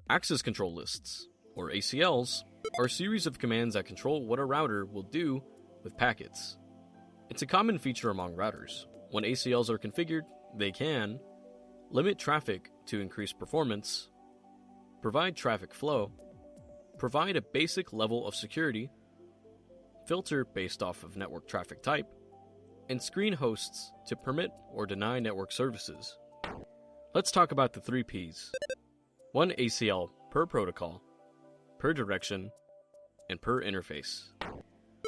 Access control lists, or ACLs, are a series of commands that control what a router will do with packets. It's a common feature among routers. When ACLs are configured, they can limit traffic to increase performance, provide traffic flow, provide a basic level of security, filter based off of network traffic type, and screen hosts to permit or deny network services. Let's talk about the 3 Ps. 1 ACL per protocol, per direction, and per interface.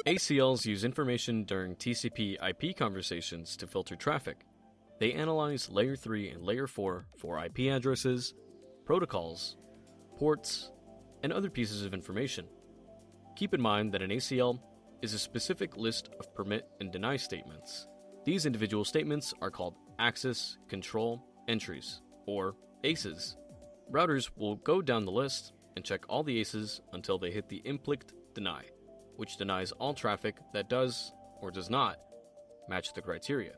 ACLs use information during TCP/IP conversations to filter traffic. They analyze Layer 3 and Layer 4 for IP addresses, protocols, ports, and other pieces of information. Keep in mind that an ACL is a specific list of permit and deny statements. These individual statements are called access control entries, or ACEs. Routers will go down the list and check all the ACEs until they hit the implicit deny, which denies all traffic that does or does not match the criteria.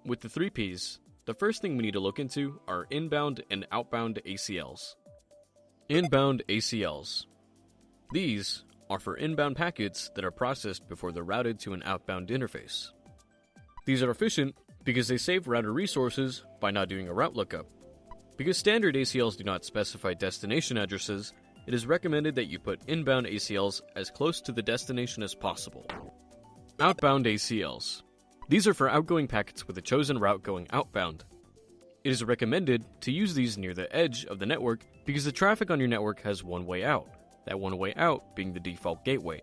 With the 3 Ps, the first thing we need to look into are inbound and outbound ACLs. Inbound ACLs. These are for inbound packets that are processed before they're routed to an outbound interface. These are efficient because they save router resources by not doing a route lookup. Because standard ACLs do not specify destination addresses, it is recommended that you put inbound ACLs as close to the destination as possible. Outbound ACLs. These are for outgoing packets with a chosen route going outbound. It is recommended to use these near the edge of the network because the traffic on your network has one way out, that one way out being the default gateway.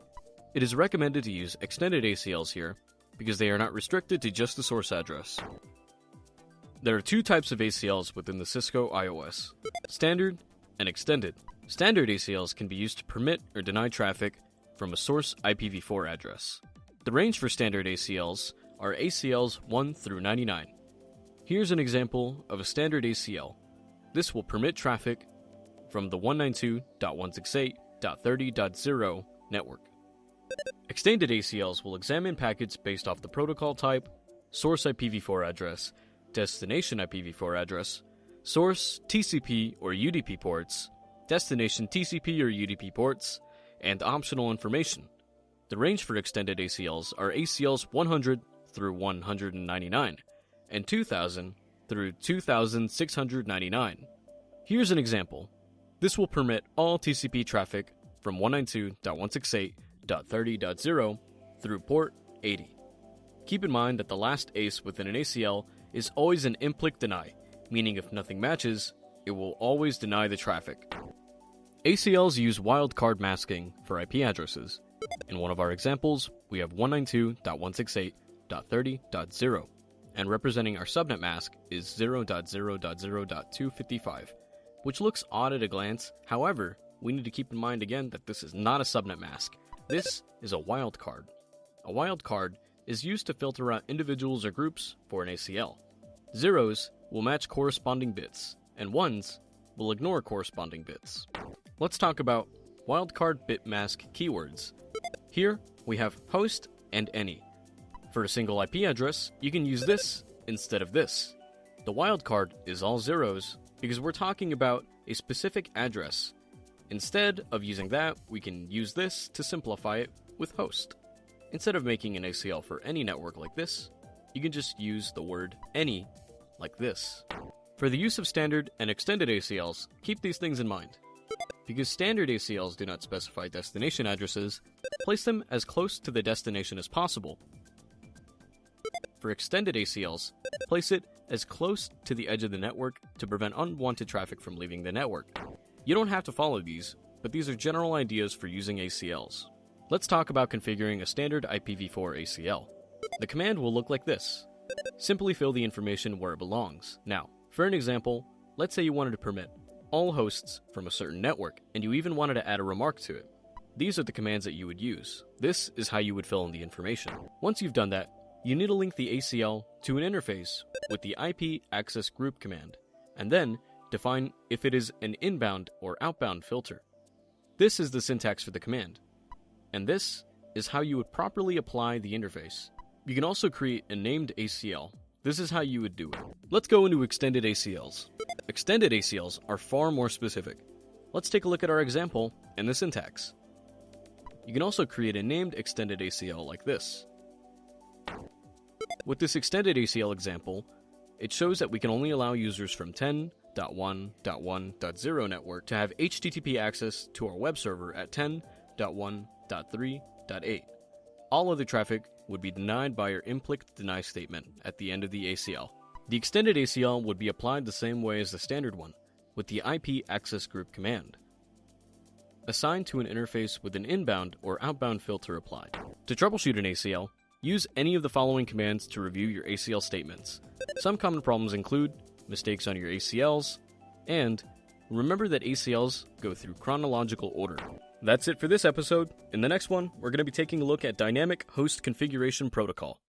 It is recommended to use extended ACLs here because they are not restricted to just the source address. There are 2 types of ACLs within the Cisco iOS, standard and extended. Standard ACLs can be used to permit or deny traffic from a source IPv4 address. The range for standard ACLs are ACLs 1 through 99. Here's an example of a standard ACL. This will permit traffic from the 192.168.30.0 network. Extended ACLs will examine packets based off the protocol type, source IPv4 address, destination IPv4 address, source TCP or UDP ports, destination TCP or UDP ports, and optional information. The range for extended ACLs are ACLs 100 through 199, and 2000 through 2699. Here's an example. This will permit all TCP traffic from 192.168.30.0 through port 80. Keep in mind that the last ACE within an ACL is always an implicit deny, meaning if nothing matches, it will always deny the traffic. ACLs use wildcard masking for IP addresses. In one of our examples, we have 192.168.30.0, and representing our subnet mask is 0.0.0.255, which looks odd at a glance. However, we need to keep in mind again that this is not a subnet mask. This is a wildcard. A wildcard is used to filter out individuals or groups for an ACL. Zeros will match corresponding bits, and ones will ignore corresponding bits. Let's talk about wildcard bit mask keywords. Here, we have host and any. For a single IP address, you can use this instead of this. The wildcard is all zeros because we're talking about a specific address. Instead of using that, we can use this to simplify it with host. Instead of making an ACL for any network like this, you can just use the word any like this. For the use of standard and extended ACLs, keep these things in mind. Because standard ACLs do not specify destination addresses, place them as close to the destination as possible. For extended ACLs, place it as close to the edge of the network to prevent unwanted traffic from leaving the network. You don't have to follow these, but these are general ideas for using ACLs. Let's talk about configuring a standard IPv4 ACL. The command will look like this. Simply fill the information where it belongs. Now, for an example, let's say you wanted to permit all hosts from a certain network, and you even wanted to add a remark to it. These are the commands that you would use. This is how you would fill in the information. Once you've done that, you need to link the ACL to an interface with the IP access group command, and then define if it is an inbound or outbound filter. This is the syntax for the command, and this is how you would properly apply the interface. You can also create a named ACL. This is how you would do it. Let's go into extended ACLs. Extended ACLs are far more specific. Let's take a look at our example and the syntax. You can also create a named extended ACL like this. With this extended ACL example, it shows that we can only allow users from 10.1.1.0 network to have HTTP access to our web server at 10.1.3.8. All other traffic would be denied by our implicit deny statement at the end of the ACL. The extended ACL would be applied the same way as the standard one, with the IP access group command, assigned to an interface with an inbound or outbound filter applied. To troubleshoot an ACL, use any of the following commands to review your ACL statements. Some common problems include mistakes on your ACLs, and remember that ACLs go through chronological order. That's it for this episode. In the next one, we're going to be taking a look at Dynamic Host Configuration Protocol.